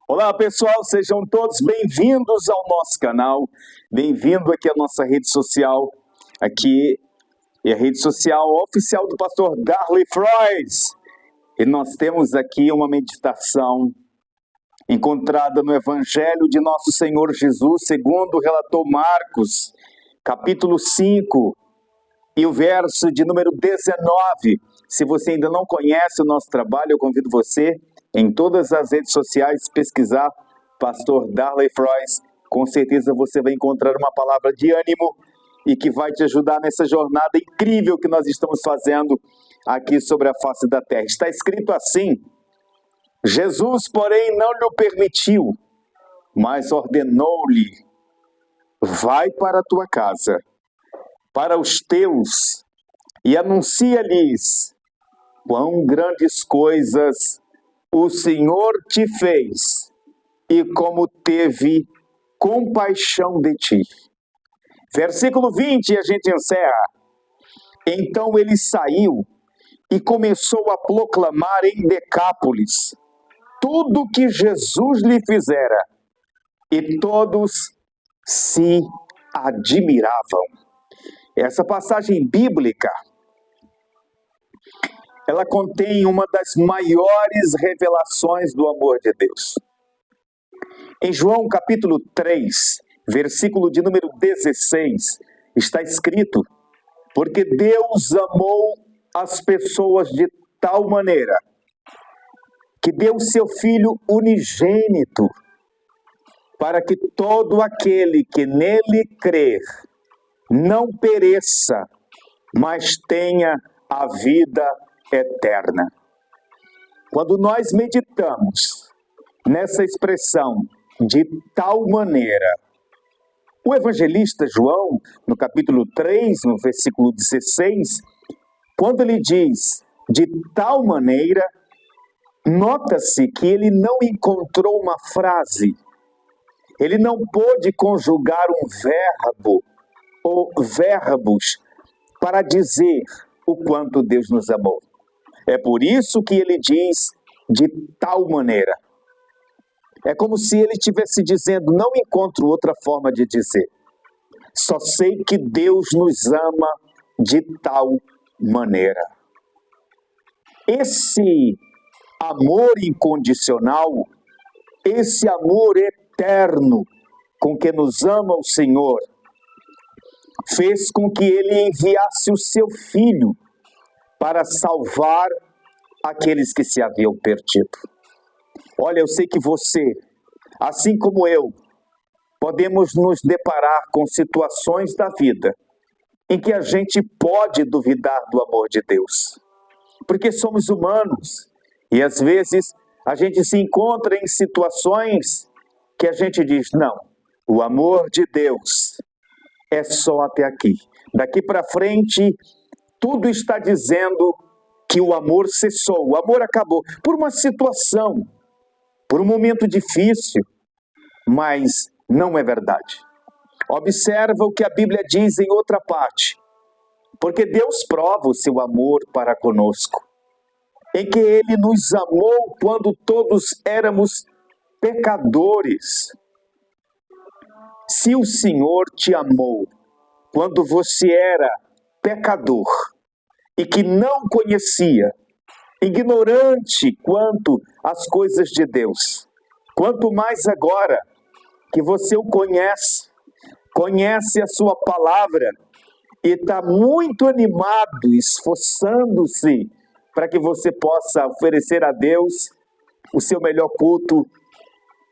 Olá pessoal, sejam todos bem-vindos ao nosso canal, bem-vindo aqui à nossa rede social, aqui é a rede social oficial do pastor Darley Frois. E nós temos aqui uma meditação encontrada no Evangelho de Nosso Senhor Jesus, segundo relatou Marcos, capítulo 5, e o verso de número 19. Se você ainda não conhece o nosso trabalho, eu convido você em todas as redes sociais pesquisar Pastor Darley Frois. Com certeza você vai encontrar uma palavra de ânimo e que vai te ajudar nessa jornada incrível que nós estamos fazendo aqui sobre a face da terra. Está escrito assim: Jesus, porém, não lhe permitiu, mas ordenou-lhe: vai para a tua casa, para os teus, e anuncia-lhes quão grandes coisas o Senhor te fez e como teve compaixão de ti. Versículo 20, a gente encerra. Então ele saiu e começou a proclamar em Decápolis tudo o que Jesus lhe fizera, e todos se admiravam. Essa passagem bíblica, ela contém uma das maiores revelações do amor de Deus. Em João capítulo 3, versículo de número 16, está escrito: porque Deus amou as pessoas de tal maneira que deu seu Filho unigênito, para que todo aquele que nele crer não pereça, mas tenha a vida eterna. Quando nós meditamos nessa expressão de tal maneira, o evangelista João, no capítulo 3, no versículo 16, quando ele diz de tal maneira, nota-se que ele não encontrou uma frase, ele não pôde conjugar um verbo ou verbos para dizer o quanto Deus nos amou. É por isso que ele diz de tal maneira. É como se ele estivesse dizendo: não encontro outra forma de dizer. Só sei que Deus nos ama de tal maneira. Esse amor incondicional, esse amor eterno com que nos ama o Senhor, fez com que ele enviasse o seu Filho para salvar aqueles que se haviam perdido. Olha, eu sei que você, assim como eu, podemos nos deparar com situações da vida em que a gente pode duvidar do amor de Deus, porque somos humanos e às vezes a gente se encontra em situações que a gente diz: não, o amor de Deus é só até aqui. Daqui para frente, tudo está dizendo que o amor cessou, o amor acabou, por uma situação, por um momento difícil, mas não é verdade. Observa o que a Bíblia diz em outra parte: porque Deus prova o seu amor para conosco, em que Ele nos amou quando todos éramos pecadores. Se o Senhor te amou quando você era pecador e que não conhecia, ignorante quanto às coisas de Deus, quanto mais agora que você o conhece, conhece a sua palavra e está muito animado, esforçando-se para que você possa oferecer a Deus o seu melhor culto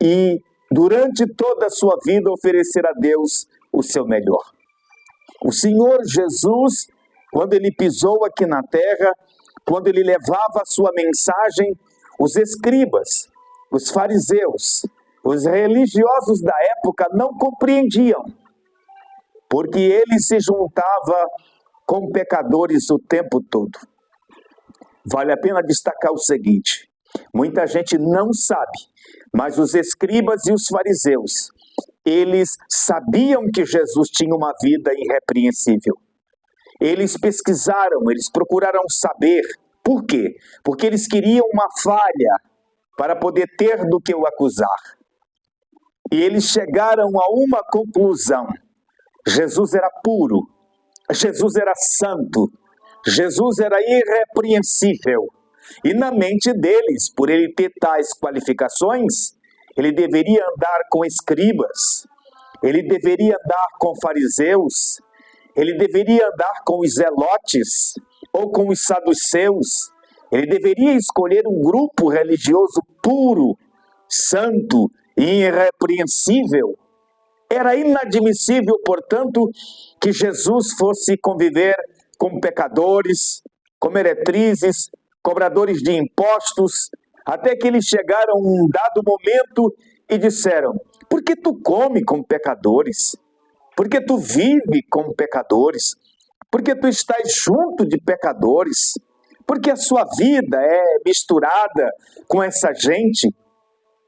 e durante toda a sua vida oferecer a Deus o seu melhor. O Senhor Jesus, quando ele pisou aqui na terra, quando ele levava a sua mensagem, os escribas, os fariseus, os religiosos da época não compreendiam, porque ele se juntava com pecadores o tempo todo. Vale a pena destacar o seguinte: muita gente não sabe, mas os escribas e os fariseus, eles sabiam que Jesus tinha uma vida irrepreensível. Eles pesquisaram, eles procuraram saber. Por quê? Porque eles queriam uma falha para poder ter do que o acusar. E eles chegaram a uma conclusão: Jesus era puro, Jesus era santo, Jesus era irrepreensível. E na mente deles, por ele ter tais qualificações, ele deveria andar com escribas, ele deveria andar com fariseus, ele deveria andar com os zelotes ou com os saduceus. Ele deveria escolher um grupo religioso puro, santo e irrepreensível. Era inadmissível, portanto, que Jesus fosse conviver com pecadores, com meretrizes, cobradores de impostos, até que eles chegaram a um dado momento e disseram: por que tu come com pecadores? Por que tu vive com pecadores? Por que tu estás junto de pecadores? Porque a sua vida é misturada com essa gente?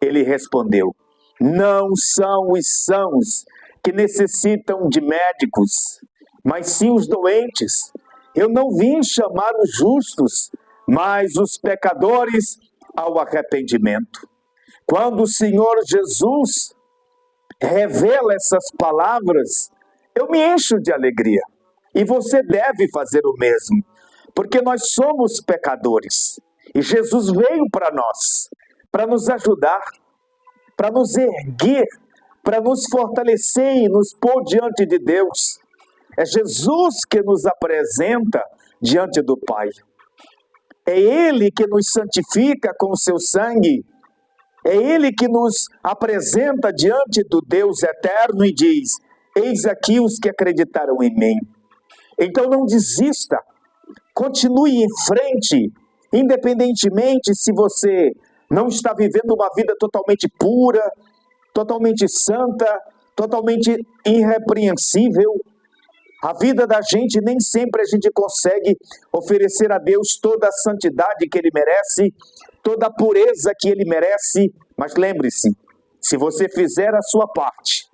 Ele respondeu: não são os sãos que necessitam de médicos, mas sim os doentes. Eu não vim chamar os justos, mas os pecadores ao arrependimento. Quando o Senhor Jesus revela essas palavras, eu me encho de alegria. E você deve fazer o mesmo, porque nós somos pecadores. E Jesus veio para nós, para nos ajudar, para nos erguer, para nos fortalecer e nos pôr diante de Deus. É Jesus que nos apresenta diante do Pai. É Ele que nos santifica com o seu sangue. É Ele que nos apresenta diante do Deus eterno e diz: eis aqui os que acreditaram em mim. Então não desista, continue em frente, independentemente se você não está vivendo uma vida totalmente pura, totalmente santa, totalmente irrepreensível. A vida da gente, nem sempre a gente consegue oferecer a Deus toda a santidade que Ele merece, toda a pureza que Ele merece, mas lembre-se, se você fizer a sua parte,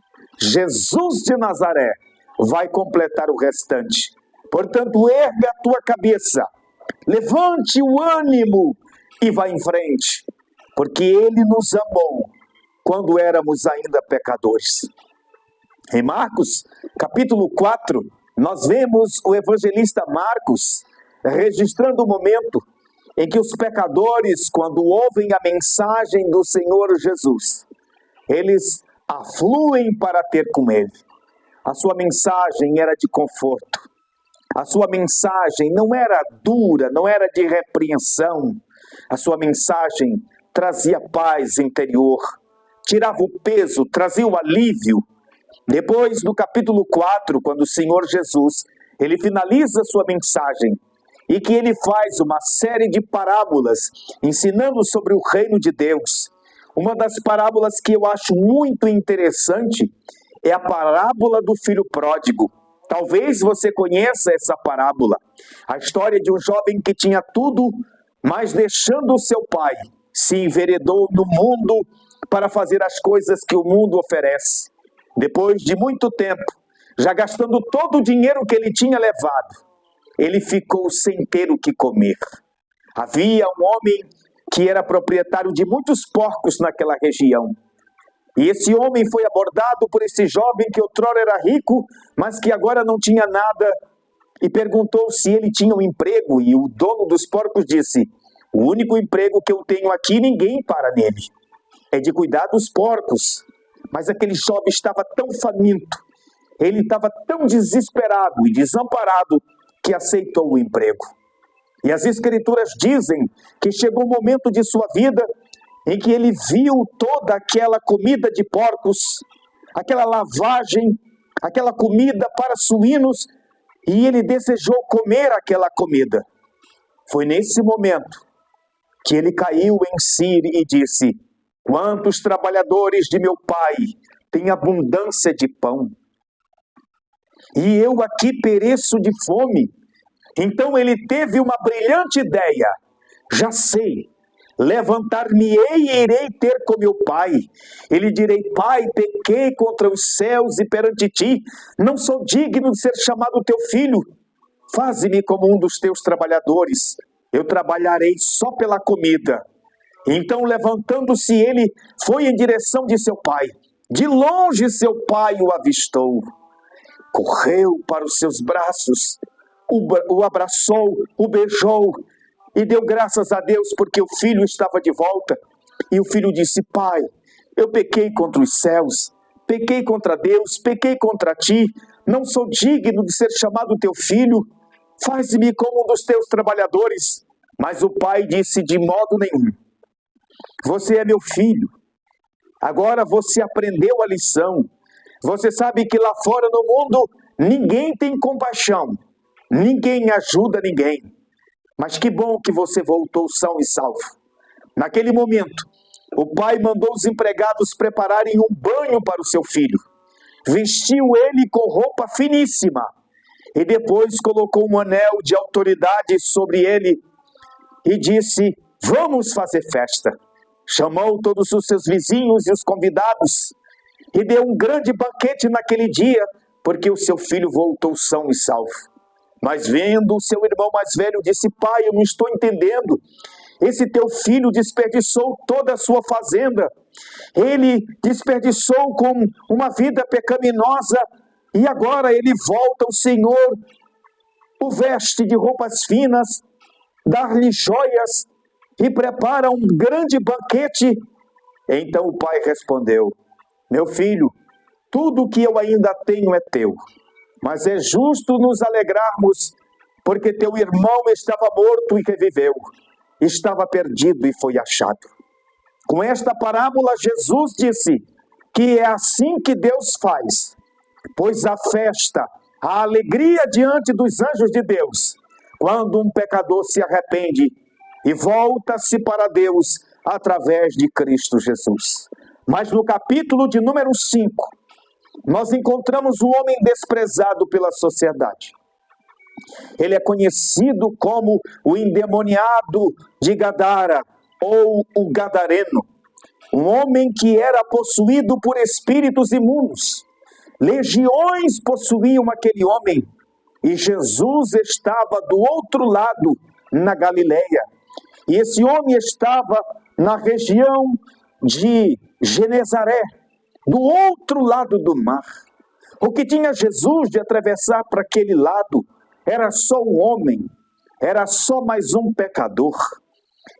Jesus de Nazaré vai completar o restante. Portanto, erga a tua cabeça, levante o ânimo e vá em frente, porque Ele nos amou quando éramos ainda pecadores. Em Marcos, capítulo 4, nós vemos o evangelista Marcos registrando o momento em que os pecadores, quando ouvem a mensagem do Senhor Jesus, eles afluem para ter com Ele. A sua mensagem era de conforto. A sua mensagem não era dura, não era de repreensão. A sua mensagem trazia paz interior, tirava o peso, trazia o alívio. Depois, no capítulo 4, quando o Senhor Jesus, ele finaliza sua mensagem e que ele faz uma série de parábolas ensinando sobre o reino de Deus. Uma das parábolas que eu acho muito interessante é a parábola do filho pródigo. Talvez você conheça essa parábola. A história de um jovem que tinha tudo, mas deixando o seu pai, se enveredou no mundo para fazer as coisas que o mundo oferece. Depois de muito tempo, já gastando todo o dinheiro que ele tinha levado, ele ficou sem ter o que comer. Havia um homem que era proprietário de muitos porcos naquela região. E esse homem foi abordado por esse jovem que outrora era rico, mas que agora não tinha nada, e perguntou se ele tinha um emprego, e o dono dos porcos disse: o único emprego que eu tenho aqui, ninguém para nele, é de cuidar dos porcos. Mas aquele jovem estava tão faminto, ele estava tão desesperado e desamparado, que aceitou o emprego. E as escrituras dizem que chegou um momento de sua vida em que ele viu toda aquela comida de porcos, aquela lavagem, aquela comida para suínos, e ele desejou comer aquela comida. Foi nesse momento que ele caiu em si e disse: quantos trabalhadores de meu pai têm abundância de pão, e eu aqui pereço de fome. Então ele teve uma brilhante ideia: já sei, levantar-me-ei e irei ter com meu pai. Ele direi: pai, pequei contra os céus e perante ti, não sou digno de ser chamado teu filho. Faze-me como um dos teus trabalhadores. Eu trabalharei só pela comida. Então, levantando-se, ele foi em direção de seu pai. De longe, seu pai o avistou. Correu para os seus braços, o abraçou, o beijou e deu graças a Deus porque o filho estava de volta. E o filho disse: pai, eu pequei contra os céus, pequei contra Deus, pequei contra ti, não sou digno de ser chamado teu filho, faz-me como um dos teus trabalhadores. Mas o pai disse: de modo nenhum, você é meu filho, agora você aprendeu a lição, você sabe que lá fora no mundo ninguém tem compaixão, ninguém ajuda ninguém, mas que bom que você voltou são e salvo. Naquele momento, o pai mandou os empregados prepararem um banho para o seu filho, vestiu ele com roupa finíssima e depois colocou um anel de autoridade sobre ele e disse: vamos fazer festa. Chamou todos os seus vizinhos e os convidados e deu um grande banquete naquele dia, porque o seu filho voltou são e salvo. Mas vendo o seu irmão mais velho, disse: pai, eu não estou entendendo. Esse teu filho desperdiçou toda a sua fazenda. Ele desperdiçou com uma vida pecaminosa e agora ele volta, o Senhor o veste de roupas finas, dar-lhe joias e prepara um grande banquete. Então o pai respondeu: meu filho, tudo que eu ainda tenho é teu, mas é justo nos alegrarmos, porque teu irmão estava morto e reviveu, estava perdido e foi achado. Com esta parábola, Jesus disse que é assim que Deus faz, pois a festa, a alegria diante dos anjos de Deus, quando um pecador se arrepende e volta-se para Deus através de Cristo Jesus. Mas no capítulo de número 5, nós encontramos um homem desprezado pela sociedade. Ele é conhecido como o endemoniado de Gadara, ou o gadareno. Um homem que era possuído por espíritos imundos. Legiões possuíam aquele homem. E Jesus estava do outro lado, na Galileia. E esse homem estava na região de Genezaré, do outro lado do mar. O que tinha Jesus de atravessar para aquele lado era só um homem, era só mais um pecador,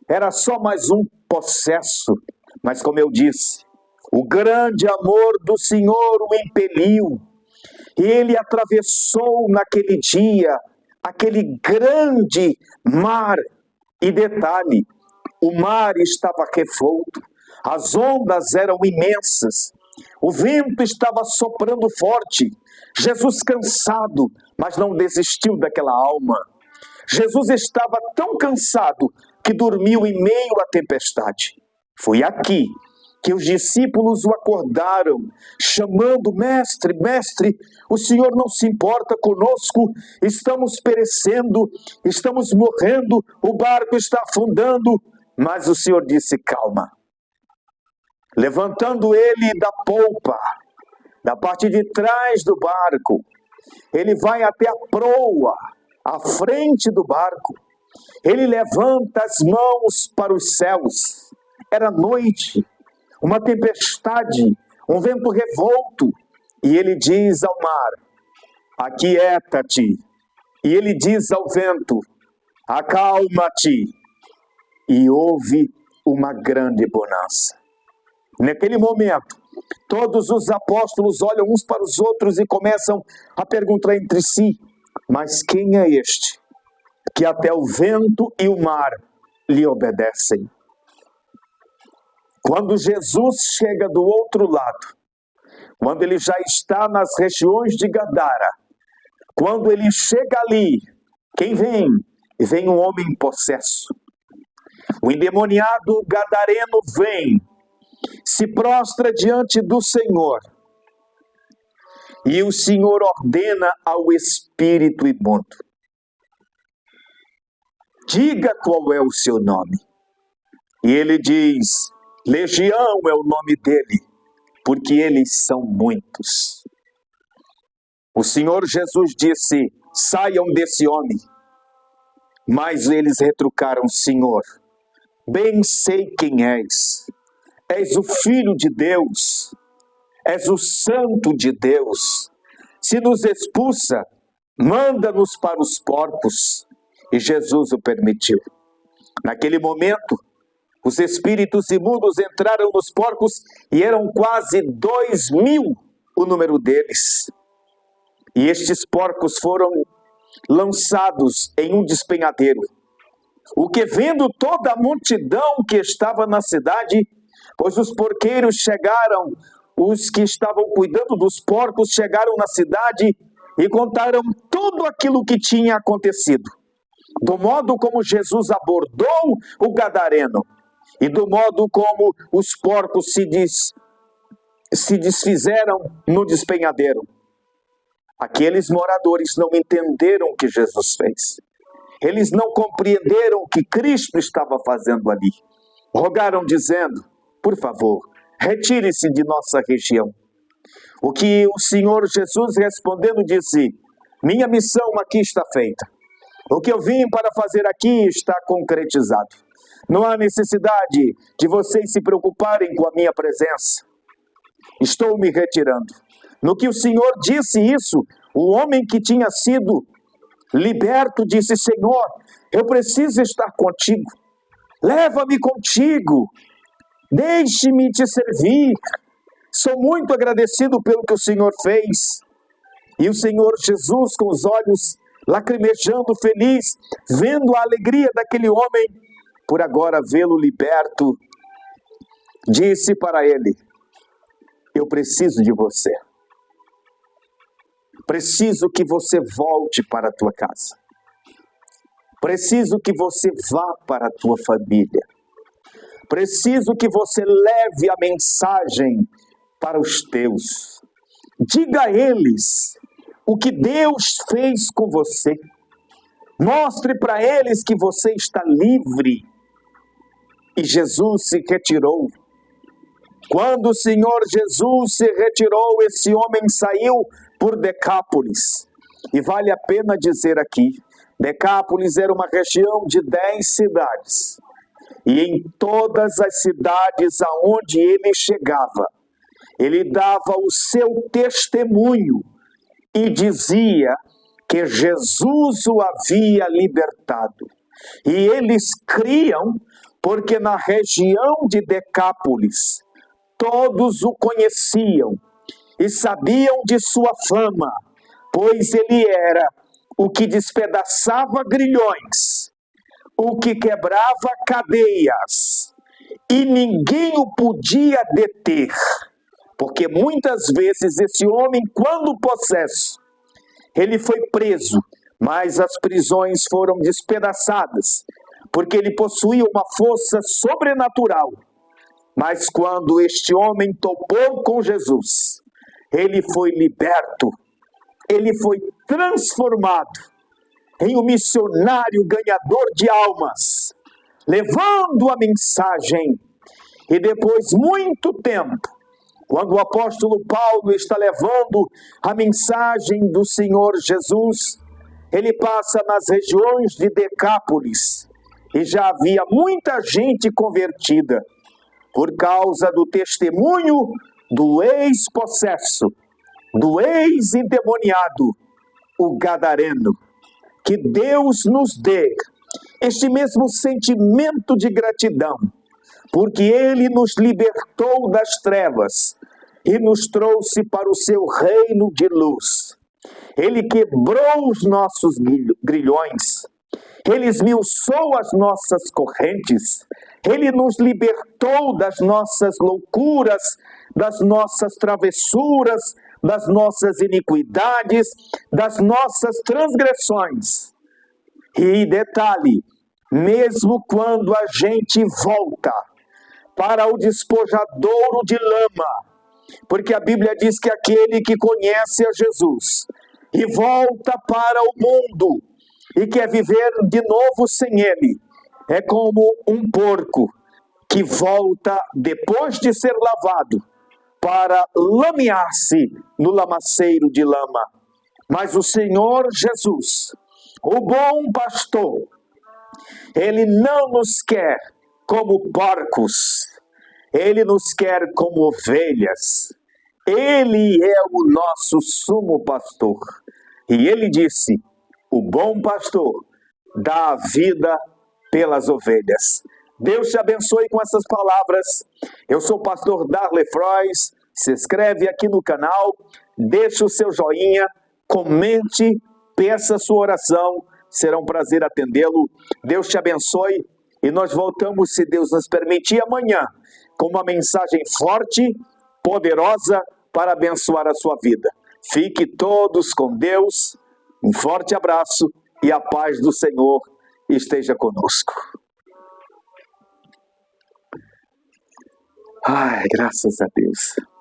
era só mais um possesso. Mas como eu disse, o grande amor do Senhor o impeliu, e ele atravessou naquele dia aquele grande mar. E detalhe, o mar estava revolto, as ondas eram imensas, o vento estava soprando forte. Jesus cansado, mas não desistiu daquela alma. Jesus estava tão cansado que dormiu em meio à tempestade. Foi aqui que os discípulos o acordaram, chamando: mestre, mestre, o Senhor não se importa conosco, estamos perecendo, estamos morrendo, o barco está afundando. Mas o Senhor disse: calma. Levantando ele da polpa, da parte de trás do barco, ele vai até a proa, à frente do barco. Ele levanta as mãos para os céus. Era noite, uma tempestade, um vento revolto. E ele diz ao mar: aquieta-te. E ele diz ao vento: acalma-te. E houve uma grande bonança. Naquele momento, todos os apóstolos olham uns para os outros e começam a perguntar entre si: mas quem é este que até o vento e o mar lhe obedecem? Quando Jesus chega do outro lado, quando ele já está nas regiões de Gadara, quando ele chega ali, quem vem? Vem um homem possesso. O endemoniado gadareno vem, se prostra diante do Senhor, e o Senhor ordena ao espírito imundo: diga qual é o seu nome. E ele diz: Legião é o nome dele, porque eles são muitos. O Senhor Jesus disse: saiam desse homem. Mas eles retrucaram: Senhor, bem sei quem és. És o Filho de Deus, és o Santo de Deus. Se nos expulsa, manda-nos para os porcos. E Jesus o permitiu. Naquele momento, os espíritos imundos entraram nos porcos e eram quase 2.000 o número deles. E estes porcos foram lançados em um despenhadeiro. O que, vendo toda a multidão que estava na cidade, pois os porqueiros chegaram, os que estavam cuidando dos porcos chegaram na cidade e contaram tudo aquilo que tinha acontecido, do modo como Jesus abordou o gadareno e do modo como os porcos se desfizeram no despenhadeiro. Aqueles moradores não entenderam o que Jesus fez. Eles não compreenderam o que Cristo estava fazendo ali. Rogaram dizendo: por favor, retire-se de nossa região. O que o Senhor Jesus respondendo disse: minha missão aqui está feita. O que eu vim para fazer aqui está concretizado. Não há necessidade de vocês se preocuparem com a minha presença. Estou me retirando. No que o Senhor disse isso, o homem que tinha sido liberto disse: Senhor, eu preciso estar contigo. Leva-me contigo. Deixe-me te servir. Sou muito agradecido pelo que o Senhor fez. E o Senhor Jesus, com os olhos lacrimejando, feliz, vendo a alegria daquele homem, por agora vê-lo liberto, disse para ele: eu preciso de você. Preciso que você volte para a tua casa. Preciso que você vá para a tua família. Preciso que você leve a mensagem para os teus. Diga a eles o que Deus fez com você. Mostre para eles que você está livre. E Jesus se retirou. Quando o Senhor Jesus se retirou, esse homem saiu por Decápolis. E vale a pena dizer aqui, Decápolis era uma região de 10 cidades. E em todas as cidades aonde ele chegava, ele dava o seu testemunho e dizia que Jesus o havia libertado. E eles criam porque na região de Decápolis todos o conheciam e sabiam de sua fama, pois ele era o que despedaçava grilhões, o que quebrava cadeias, e ninguém o podia deter, porque muitas vezes esse homem, quando possesso, ele foi preso, mas as prisões foram despedaçadas, porque ele possuía uma força sobrenatural. Mas quando este homem topou com Jesus, ele foi liberto, ele foi transformado em um missionário ganhador de almas, levando a mensagem. E depois, muito tempo, quando o apóstolo Paulo está levando a mensagem do Senhor Jesus, ele passa nas regiões de Decápolis, e já havia muita gente convertida, por causa do testemunho do ex-possesso, do ex-endemoniado, o gadareno. Que Deus nos dê este mesmo sentimento de gratidão, porque Ele nos libertou das trevas e nos trouxe para o seu reino de luz. Ele quebrou os nossos grilhões, Ele esmiuçou as nossas correntes, Ele nos libertou das nossas loucuras, das nossas travessuras, das nossas iniquidades, das nossas transgressões. E detalhe, mesmo quando a gente volta para o despojadouro de lama, porque a Bíblia diz que aquele que conhece a Jesus e volta para o mundo e quer viver de novo sem Ele, é como um porco que volta depois de ser lavado para lamear-se no lamaceiro de lama. Mas o Senhor Jesus, o bom pastor, Ele não nos quer como porcos, Ele nos quer como ovelhas. Ele é o nosso sumo pastor. E Ele disse, o bom pastor dá a vida pelas ovelhas. Deus te abençoe com essas palavras. Eu sou o pastor Darley Frois. Se inscreve aqui no canal, deixe o seu joinha, comente, peça a sua oração. Será um prazer atendê-lo. Deus te abençoe. E nós voltamos, se Deus nos permitir, amanhã, com uma mensagem forte, poderosa, para abençoar a sua vida. Fique todos com Deus. Um forte abraço e a paz do Senhor esteja conosco. Ai, graças a Deus.